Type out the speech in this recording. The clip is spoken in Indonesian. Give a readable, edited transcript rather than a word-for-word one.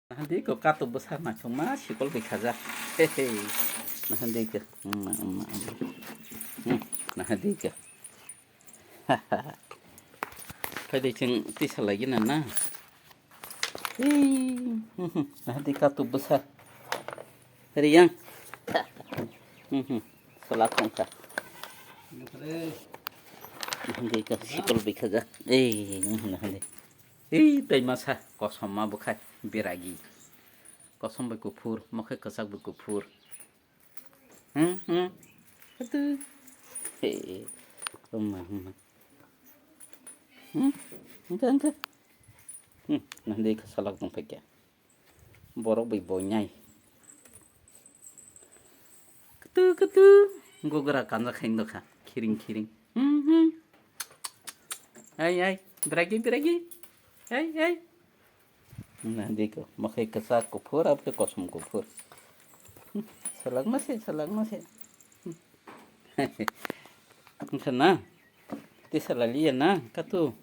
Nanti ko kato besar macam mas sikol bikaza. Hehe. Nanti ke. Nanti ke. Hahaha. Pwede siyang tisa lagi na. Nanti kato besar. Hari yang. Salakong ka. Nanti ke sikol bikaza. Nanti. Tay masa kosong ma bukai biragi. Kosong berkufur, makai kesak berkufur. Aduh. Rumah. Enggak. Nanti kesalak dong pakai. Borok bonyai. Ketu. Gue gerakan sak hendo ka. Kiring. Ay. Biragi. Ay. Nanti ko makai kesak kufur apa kosong kufur. Salag masih. Sana. Ti salalian na katu.